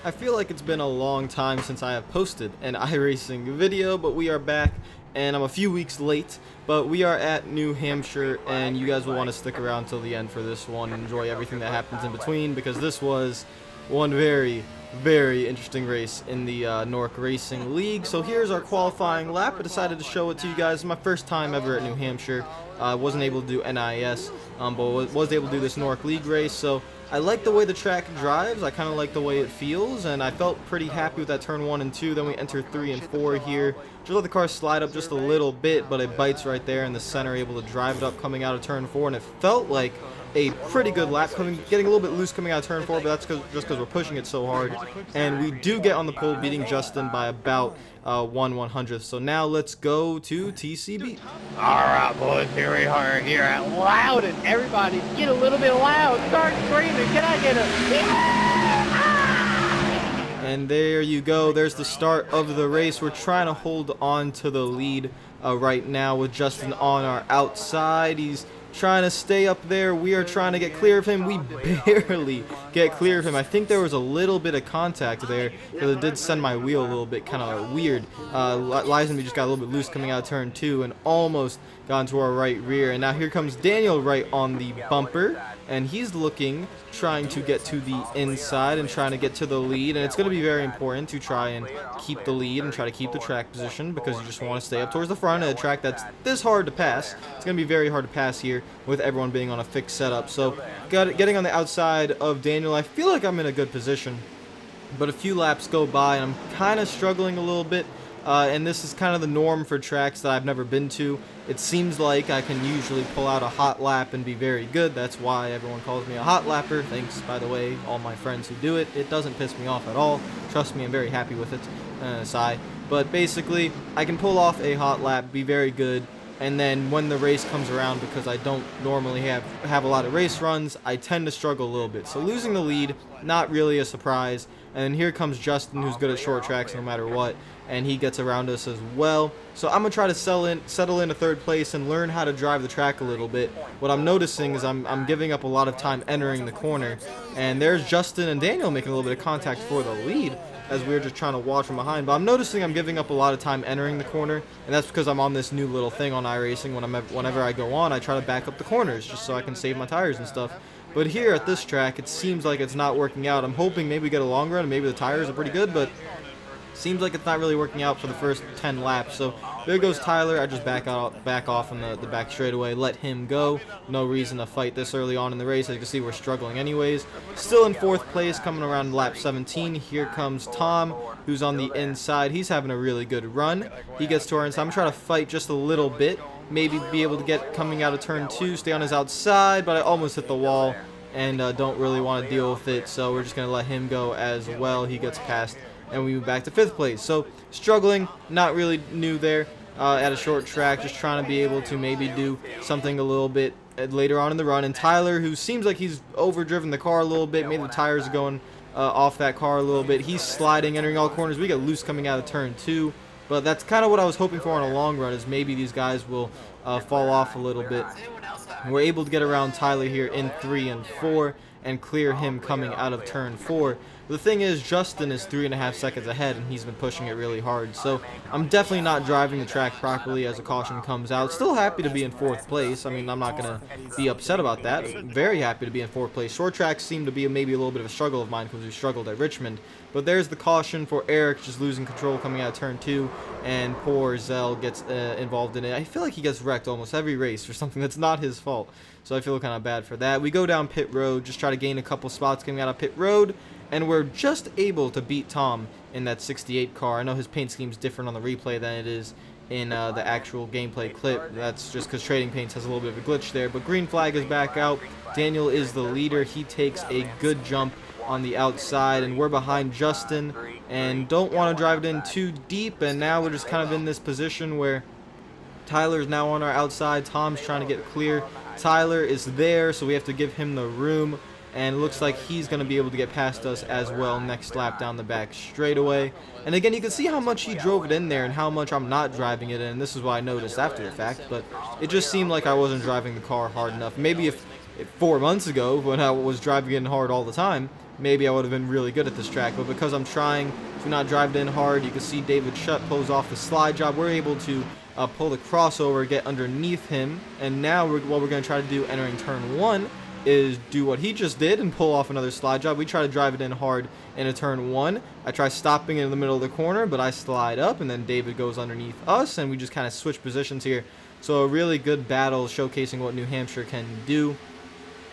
I feel like it's been a long time since I have posted an iRacing video, but we are back, and I'm a few weeks late, but we are at New Hampshire, and you guys will want to stick around till the end for this one and enjoy everything that happens in between, because this was one very interesting race in the Nork Racing League. So here's our qualifying lap. I decided to show it to you guys. It's my first time ever at New Hampshire. I wasn't able to do NIS, but was able to do this Nork League race, so I like the way the track drives. I kind of like the way it feels, and I felt pretty happy with that turn 1 and 2. Then we enter 3 and 4 here. Just let the car slide up just a little bit, but it bites right there in the center, able to drive it up coming out of turn 4, and it felt like a pretty good lap, getting a little bit loose coming out of turn 4, but that's just because we're pushing it so hard. And we do get on the pole, beating Justin by about 1/100th. So now let's go to TCB. Alright boys, here we are here at Loudon. Everybody get a little bit loud, start screaming. Can I get a And there you go, there's the start of the race. We're trying to hold on to the lead right now with Justin on our outside. He's trying to stay up there. We are trying to get clear of him. We barely get clear of him. I think there was a little bit of contact there, because it did send my wheel a little bit kind of weird. Lizenby just got a little bit loose coming out of turn 2 and almost got into our right rear. And now here comes Daniel right on the bumper, and he's trying to get to the inside and trying to get to the lead. And it's going to be very important to try and keep the lead and try to keep the track position, because you just want to stay up towards the front of a track that's this hard to pass. It's going to be very hard to pass here with everyone being on a fixed setup. So getting on the outside of Daniel, I feel like I'm in a good position, but a few laps go by and I'm kind of struggling a little bit. And this is kind of the norm for tracks that I've never been to. It seems like I can usually pull out a hot lap and be very good. That's why everyone calls me a hot lapper. Thanks, by the way, all my friends who do it. It doesn't piss me off at all. Trust me, I'm very happy with it. Sigh. But basically, I can pull off a hot lap, be very good, and then when the race comes around, because I don't normally have a lot of race runs, I tend to struggle a little bit. So losing the lead, not really a surprise. And then here comes Justin, who's good at short tracks no matter what, and he gets around us as well. So I'm going to try to settle into third place and learn how to drive the track a little bit. What I'm noticing is I'm giving up a lot of time entering the corner, and there's Justin and Daniel making a little bit of contact for the lead, as we were just trying to watch from behind. But I'm noticing I'm giving up a lot of time entering the corner, and that's because I'm on this new little thing on iRacing. Whenever I go on, I try to back up the corners just so I can save my tires and stuff. But here at this track, it seems like it's not working out. I'm hoping maybe we get a long run and maybe the tires are pretty good, but seems like it's not really working out for the first 10 laps. So there goes Tyler. I just back off on the back straightaway, let him go. No reason to fight this early on in the race. As you can see, we're struggling anyways. Still in 4th place, coming around lap 17. Here comes Tom, who's on the inside. He's having a really good run. He gets to our inside. I'm trying to fight just a little bit. Maybe be able to get coming out of turn 2, stay on his outside, but I almost hit the wall and don't really want to deal with it. So we're just going to let him go as well. He gets past, and we move back to 5th place. So struggling, not really new there at a short track, just trying to be able to maybe do something a little bit later on in the run. And Tyler, who seems like he's overdriven the car a little bit, maybe the tires are going off that car a little bit. He's sliding, entering all corners. We get loose coming out of turn 2. But that's kind of what I was hoping for on a long run, is maybe these guys will fall off a little bit. We're able to get around Tyler here in 3 and 4 and clear him coming out of turn 4. The thing is, Justin is 3.5 seconds ahead, and he's been pushing it really hard. So I'm definitely not driving the track properly as a caution comes out. Still happy to be in 4th place. I mean, I'm not going to be upset about that. Very happy to be in 4th place. Short tracks seem to be maybe a little bit of a struggle of mine, because we struggled at Richmond. But there's the caution for Eric, just losing control coming out of turn 2, and poor Zell gets involved in it. I feel like he gets wrecked almost every race for something that's not his fault. So I feel kind of bad for that. We go down pit road, just try to gain a couple spots coming out of pit road, and we're just able to beat Tom in that 68 car. I know his paint scheme's different on the replay than it is in the actual gameplay clip. That's just because Trading Paints has a little bit of a glitch there. But green flag is back out. Daniel is the leader. He takes a good jump on the outside, and we're behind Justin and don't want to drive it in too deep. And now we're just kind of in this position where Tyler's now on our outside. Tom's trying to get clear. Tyler is there, so we have to give him the room, and it looks like he's going to be able to get past us as well next lap down the back straightaway. And again, you can see how much he drove it in there and how much I'm not driving it in. This is what I noticed after the fact, but it just seemed like I wasn't driving the car hard enough. Maybe if 4 months ago when I was driving in hard all the time, maybe I would have been really good at this track. But because I'm trying to not drive it in hard, you can see David Shutt pulls off the slide job. We're able to pull the crossover, get underneath him, and now what we're going to try to do entering turn 1 is do what he just did and pull off another slide job. We try to drive it in hard in a turn 1. I try stopping in the middle of the corner, but I slide up, and then David goes underneath us, and we just kind of switch positions here. So a really good battle showcasing what New Hampshire can do.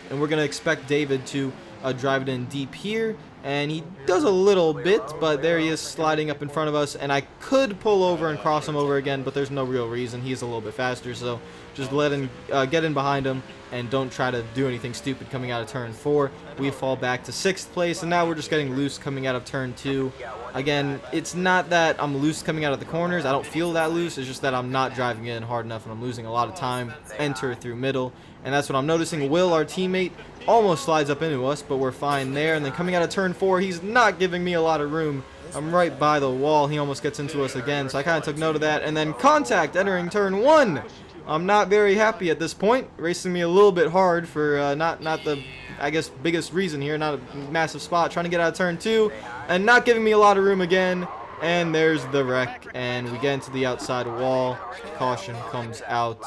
And we're going to expect David to drive it in deep here, and he does a little bit, but there he is sliding up in front of us, and I could pull over and cross him over again, but there's no real reason. He's a little bit faster, so just let him get in behind him and don't try to do anything stupid coming out of turn 4. We fall back to 6th place, and now we're just getting loose coming out of turn 2. Again, it's not that I'm loose coming out of the corners. I don't feel that loose. It's just that I'm not driving in hard enough, and I'm losing a lot of time. Enter through middle, and that's what I'm noticing. Will, our teammate, almost slides up into us, but we're fine there. And then coming out of turn 4, he's not giving me a lot of room. I'm right by the wall. He almost gets into us again, so I kind of took note of that. And then contact entering turn 1. I'm not very happy at this point. Racing me a little bit hard for not the, I guess, biggest reason here. Not a massive spot. Trying to get out of turn 2 and not giving me a lot of room again. And there's the wreck, and we get into the outside wall. Caution comes out.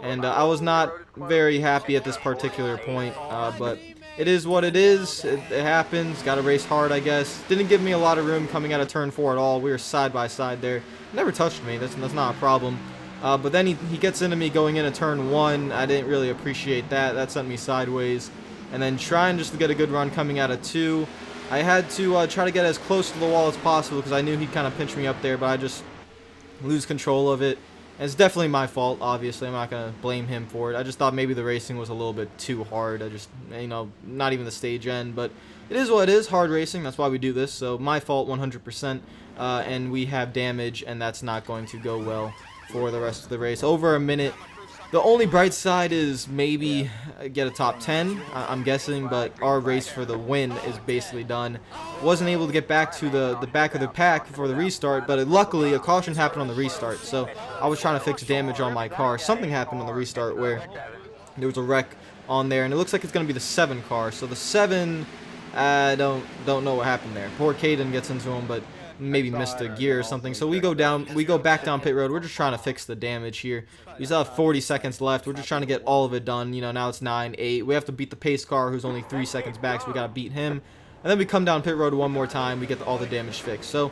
And I was not very happy at this particular point, but it is what it is. It happens. Got to race hard, I guess. Didn't give me a lot of room coming out of turn 4 at all. We were side by side there. Never touched me. That's not a problem. But then he gets into me going into turn 1. I didn't really appreciate that. That sent me sideways. And then trying just to get a good run coming out of 2. I had to try to get as close to the wall as possible because I knew he'd kind of pinch me up there, but I just lose control of it. And it's definitely my fault, obviously. I'm not going to blame him for it. I just thought maybe the racing was a little bit too hard. I just, not even the stage end. But it is what it is, hard racing. That's why we do this. So my fault 100%. And we have damage, and that's not going to go well for the rest of the race. Over a minute. The only bright side is maybe get a top 10, I'm guessing, but our race for the win is basically done. Wasn't able to get back to the back of the pack for the restart, but luckily a caution happened on the restart, so I was trying to fix damage on my car. Something happened on the restart where there was a wreck on there, and it looks like it's going to be the 7 car. So the 7, I don't know what happened there. Poor Caden gets into him, but maybe missed a gear or something. So we go back down pit road. We're just trying to fix the damage here. We still have 40 seconds left. We're just trying to get all of it done. Now it's 9, 8. We have to beat the pace car, who's only 3 seconds back, so we gotta beat him. And then we come down pit road one more time. We get all the damage fixed. So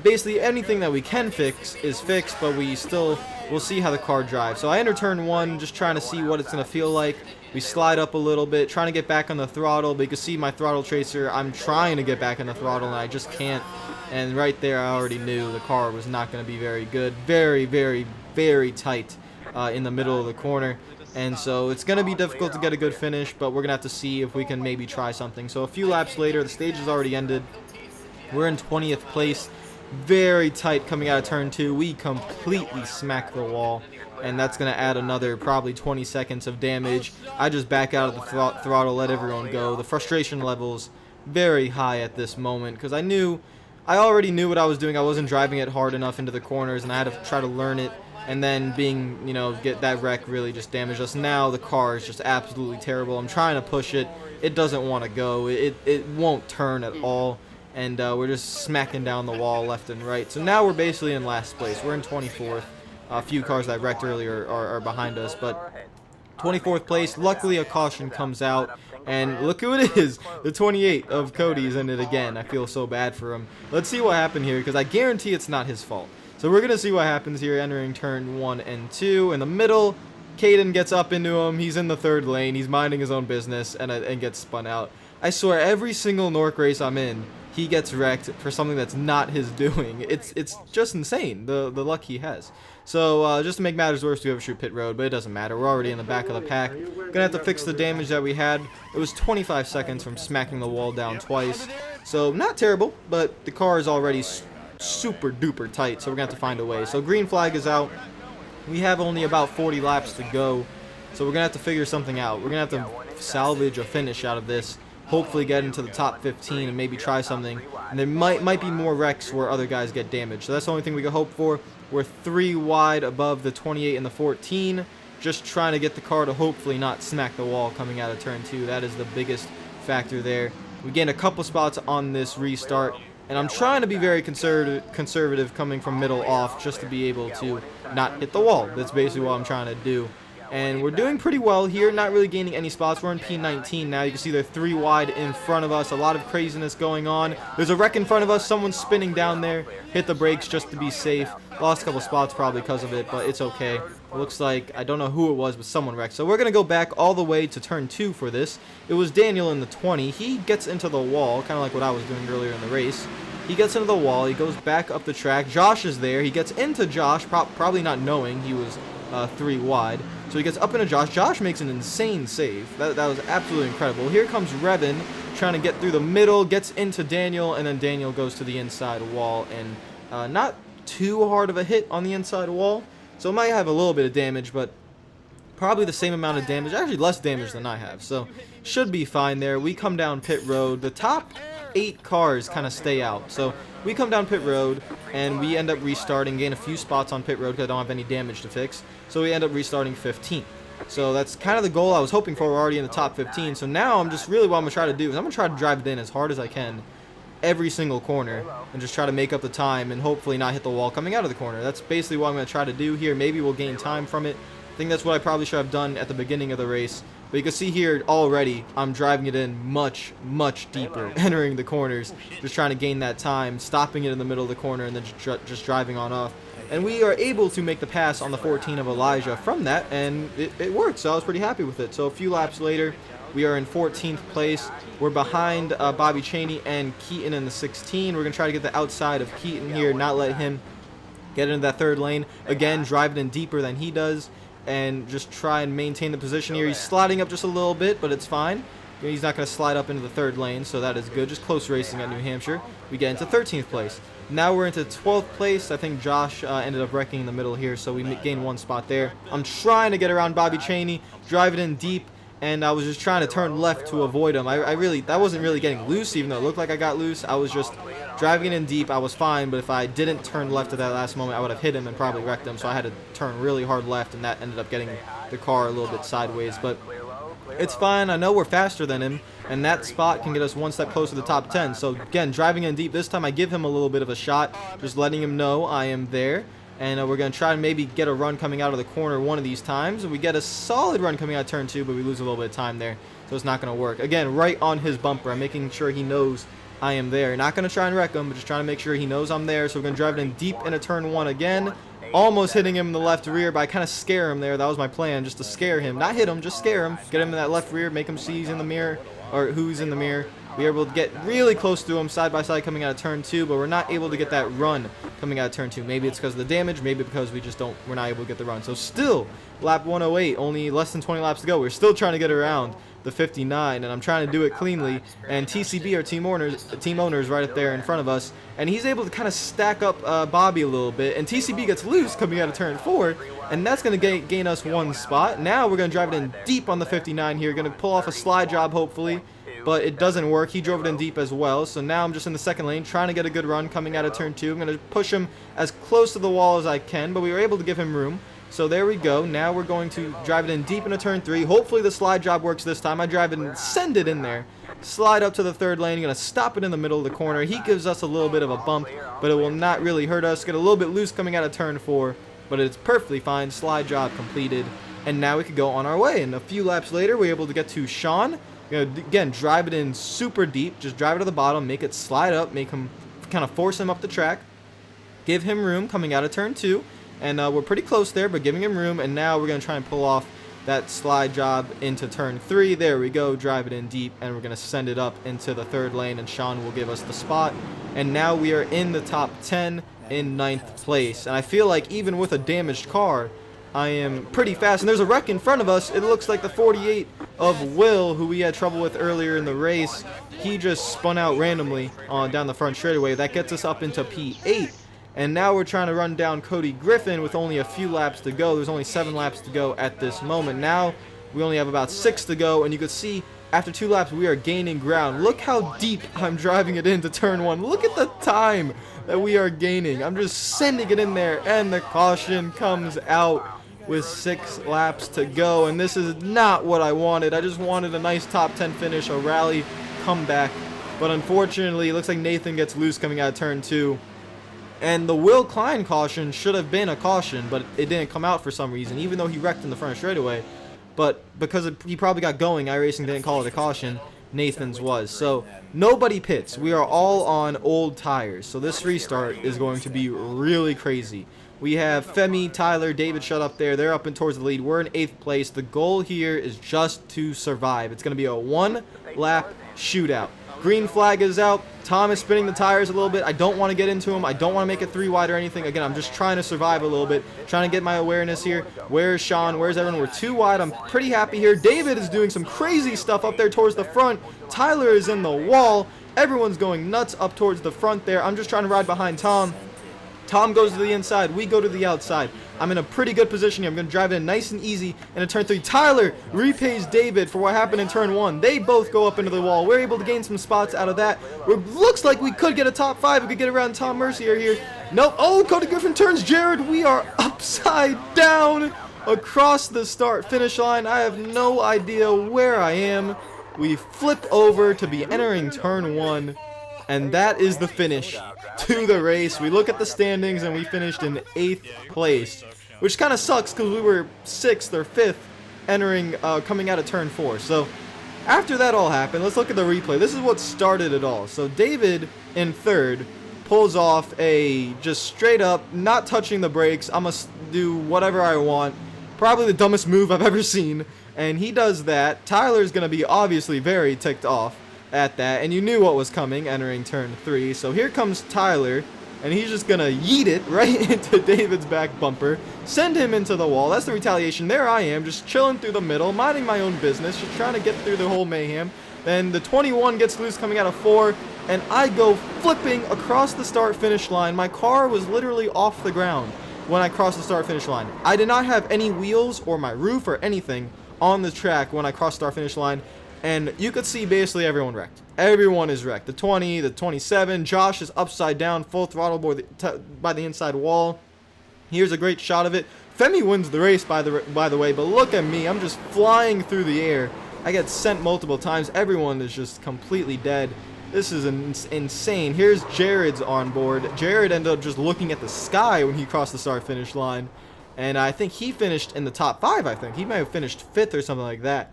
basically anything that we can fix is fixed, but we'll see how the car drives. So I enter turn 1, just trying to see what it's gonna feel like. We slide up a little bit, trying to get back on the throttle, but you can see my throttle tracer. I'm trying to get back on the throttle, and I just can't. And right there, I already knew the car was not going to be very good. Very, very, very tight in the middle of the corner. And so it's going to be difficult to get a good finish, but we're going to have to see if we can maybe try something. So a few laps later, the stage has already ended. We're in 20th place. Very tight coming out of turn 2. We completely smack the wall. And that's going to add another probably 20 seconds of damage. I just back out of the throttle, let everyone go. The frustration level's very high at this moment because I already knew what I was doing. I wasn't driving it hard enough into the corners, and I had to try to learn it. And then get that wreck really just damaged us. Now the car is just absolutely terrible. I'm trying to push it. It doesn't want to go. It won't turn at all. And we're just smacking down the wall left and right. So now we're basically in last place. We're in 24th. A few cars that wrecked earlier are behind us, but 24th place. Luckily, a caution comes out, and look who it is. The 28 of Cody's in it again. I feel so bad for him. Let's see what happened here, because I guarantee it's not his fault. So we're going to see what happens here, entering turn 1 and 2. In the middle, Caden gets up into him. He's in the 3rd lane. He's minding his own business and gets spun out. I swear, every single Norc race I'm in, he gets wrecked for something that's not his doing. It's just insane, the luck he has. So just to make matters worse, we overshoot pit road, but it doesn't matter. We're already in the back of the pack. Gonna have to fix the damage that we had. It was 25 seconds from smacking the wall down twice. So not terrible, but the car is already super duper tight, so we're gonna have to find a way. So green flag is out. We have only about 40 laps to go, so we're gonna have to figure something out. We're gonna have to salvage a finish out of this. Hopefully get into the top 15 and maybe try something. And there might be more wrecks where other guys get damaged. So that's the only thing we can hope for. We're 3 wide above the 28 and the 14. just trying to get the car to hopefully not smack the wall coming out of turn 2. That is the biggest factor there. We gained a couple spots on this restart, and I'm trying to be very conservative coming from middle off just to be able to not hit the wall. That's basically what I'm trying to do. And we're doing pretty well here, not really gaining any spots. We're in P19 now. You can see they're 3 wide in front of us. A lot of craziness going on. There's a wreck in front of us. Someone's spinning down there. Hit the brakes just to be safe. Lost a couple spots probably because of it, but it's okay. It looks like, I don't know who it was, but someone wrecked. So we're going to go back all the way to turn 2 for this. It was Daniel in the 20. He gets into the wall, kind of like what I was doing earlier in the race. He gets into the wall. He goes back up the track. Josh is there. He gets into Josh, probably not knowing he was 3 wide. So he gets up into Josh. Josh makes an insane save. That was absolutely incredible. Here comes Revan trying to get through the middle, gets into Daniel, and then Daniel goes to the inside wall, and not too hard of a hit on the inside wall. So it might have a little bit of damage, but probably the same amount of damage, actually less damage than I have. So should be fine there. We come down pit road. The top 8 cars kind of stay out. So we come down pit road, and we end up restarting, gain a few spots on pit road because I don't have any damage to fix. So we end up restarting 15th. So that's kind of the goal I was hoping for. We're already in the top 15. So now I'm just really what I'm going to try to do is I'm going to try to drive it in as hard as I can every single corner and just try to make up the time and hopefully not hit the wall coming out of the corner. That's basically what I'm going to try to do here. Maybe we'll gain time from it. I think that's what I probably should have done at the beginning of the race. But you can see here already I'm driving it in much, much deeper, entering the corners, just trying to gain that time, stopping it in the middle of the corner, and then just driving on off. And we are able to make the pass on the 14 of Elijah from that, and it worked, so I was pretty happy with it. So a few laps later, we are in 14th place. We're behind Bobby Chaney and Keaton in the 16. We're going to try to get the outside of Keaton here, not let him get into that third lane. Again, driving in deeper than he does, and just try and maintain the position here. He's sliding up just a little bit, but it's fine. He's not going to slide up into the third lane, so that is good. Just close racing at New Hampshire. We get into 13th place. Now we're into 12th place. I think Josh ended up wrecking in the middle here, so we gained 1 spot there. I'm trying to get around Bobby Chaney, drive it in deep, and I was just trying to turn left to avoid him. That wasn't really getting loose, even though it looked like I got loose. I was just driving it in deep. I was fine, but if I didn't turn left at that last moment, I would have hit him and probably wrecked him. So I had to turn really hard left, and that ended up getting the car a little bit sideways. But it's fine. I know we're faster than him, and that spot can get us 1 step closer to the top 10. So again, driving in deep. This time I give him a little bit of a shot, just letting him know I am there. And we're going to try and maybe get a run coming out of the corner one of these times. And we get a solid run coming out of turn 2, but we lose a little bit of time there. So it's not going to work. Again, right on his bumper. I'm making sure he knows I am there. Not going to try and wreck him, but just trying to make sure he knows I'm there. So we're going to drive it in deep into turn 1 again. Almost hitting him in the left rear, but I kind of scare him there. That was my plan, just to scare him. Not hit him, just scare him. Get him in that left rear, make him see he's in the mirror, or who's in the mirror. We were able to get really close to him side by side coming out of turn 2, but we're not able to get that run coming out of turn 2. Maybe it's because of the damage, maybe because we're not able to get the run. So still, lap 108, only less than 20 laps to go. We're still trying to get around the 59, and I'm trying to do it cleanly. And TCB, our team owner, is right up there in front of us, and he's able to kind of stack up Bobby a little bit. And TCB gets loose coming out of turn 4, and that's going to gain us 1 spot. Now we're going to drive it in deep on the 59 here. Going to pull off a slide job, hopefully. But it doesn't work. He drove it in deep as well. So now I'm just in the second lane trying to get a good run coming out of turn 2. I'm going to push him as close to the wall as I can, but we were able to give him room. So there we go. Now we're going to drive it in deep into turn 3. Hopefully the slide job works this time. I drive it and send it in there. Slide up to the third lane. Going to stop it in the middle of the corner. He gives us a little bit of a bump, but it will not really hurt us. Get a little bit loose coming out of turn 4, but it's perfectly fine. Slide job completed. And now we could go on our way. And a few laps later, we're able to get to Sean. Again, drive it in super deep. Just drive it to the bottom, make it slide up, make him kind of force him up the track. Give him room coming out of turn 2. And we're pretty close there, but giving him room. And now we're going to try and pull off that slide job into turn 3. There we go. Drive it in deep, and we're going to send it up into the third lane, and Sean will give us the spot. And now we are in the top 10 in 9th place. And I feel like even with a damaged car, I am pretty fast. And there's a wreck in front of us. It looks like the 48 of Will, who we had trouble with earlier in the race. He just spun out randomly down the front straightaway. That gets us up into P8. And now we're trying to run down Cody Griffin with only a few laps to go. There's only 7 laps to go at this moment. Now we only have about 6 to go. And you can see after 2 laps we are gaining ground. Look how deep I'm driving it into turn 1. Look at the time that we are gaining. I'm just sending it in there, and the caution comes out. with 6 laps to go, and this is not what I wanted. I just wanted a nice top 10 finish, a rally comeback, but unfortunately, it looks like Nathan gets loose coming out of turn 2. And the Will Klein caution should have been a caution, but it didn't come out for some reason, even though he wrecked in the front straightaway. But because he probably got going, iRacing didn't call it a caution. Nathan's was. So nobody pits. We are all on old tires. So this restart is going to be really crazy. We have Femi, Tyler, David shut up there. They're up and towards the lead. We're in 8th place. The goal here is just to survive. It's going to be a 1-lap shootout. Green flag is out. Tom is spinning the tires a little bit. I don't want to get into him. I don't want to make it 3 wide or anything. Again, I'm just trying to survive a little bit. Trying to get my awareness here. Where's Sean? Where's everyone? We're 2 wide. I'm pretty happy here. David is doing some crazy stuff up there towards the front. Tyler is in the wall. Everyone's going nuts up towards the front there. I'm just trying to ride behind Tom. Tom goes to the inside. We go to the outside. I'm in a pretty good position here. I'm going to drive it in nice and easy. And in turn 3, Tyler repays David for what happened in turn 1. They both go up into the wall. We're able to gain some spots out of that. It looks like we could get a top 5. We could get around Tom Mercier here. Nope. Oh, Cody Griffin turns Jared. We are upside down across the start-finish line. I have no idea where I am. We flip over to be entering turn 1. And that is the finish to the race. We look at the standings and we finished in 8th place, which kind of sucks because we were 6th or 5th entering, coming out of turn 4. So after that all happened, let's look at the replay. This is what started it all. So David in 3rd pulls off a just straight up not touching the brakes. I'm gonna do whatever I want. Probably the dumbest move I've ever seen. And he does that. Tyler's gonna be obviously very ticked off at that, and you knew what was coming entering turn 3. So here comes Tyler, and he's just gonna yeet it right into David's back bumper, send him into the wall. That's the retaliation. There I am, just chilling through the middle, minding my own business, just trying to get through the whole mayhem. Then the 21 gets loose coming out of 4, and I go flipping across the start finish line. My car was literally off the ground when I crossed the start finish line. I did not have any wheels or my roof or anything on the track when I crossed start finish line. And you could see basically everyone wrecked. Everyone is wrecked. The 20, the 27. Josh is upside down, full throttle by the inside wall. Here's a great shot of it. Femi wins the race, by the way. But look at me. I'm just flying through the air. I get sent multiple times. Everyone is just completely dead. This is insane. Here's Jared's on board. Jared ended up just looking at the sky when he crossed the start-finish line. And I think he finished in the top 5, I think. He might have finished 5th or something like that.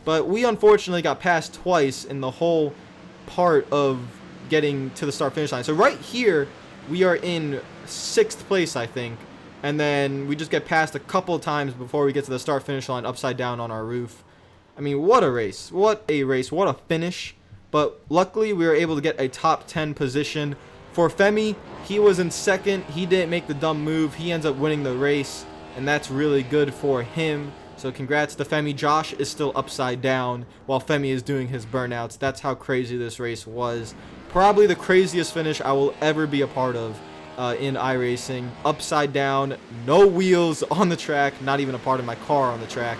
But we unfortunately got passed twice in the whole part of getting to the start-finish line. So right here, we are in 6th place, I think. And then we just get passed a couple of times before we get to the start-finish line upside down on our roof. I mean, what a race. What a race. What a finish. But luckily, we were able to get a top 10 position. For Femi, he was in 2nd. He didn't make the dumb move. He ends up winning the race. And that's really good for him. So congrats to Femi. Josh is still upside down while Femi is doing his burnouts. That's how crazy this race was. Probably the craziest finish I will ever be a part of in iRacing. Upside down, no wheels on the track, not even a part of my car on the track.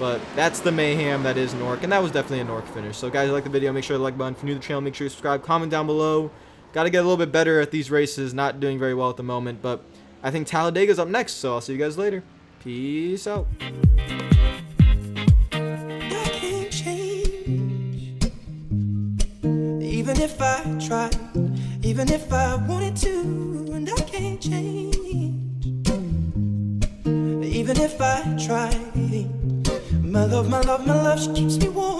But that's the mayhem that is Nork, and that was definitely a Nork finish. So guys, if you like the video, make sure to like button. If you're new to the channel, make sure you subscribe, comment down below. Got to get a little bit better at these races, not doing very well at the moment, but I think Talladega's up next, so I'll see you guys later. Peace out. Even if I tried, even if I wanted to, and I can't change. Even if I tried, my love, she keeps me warm.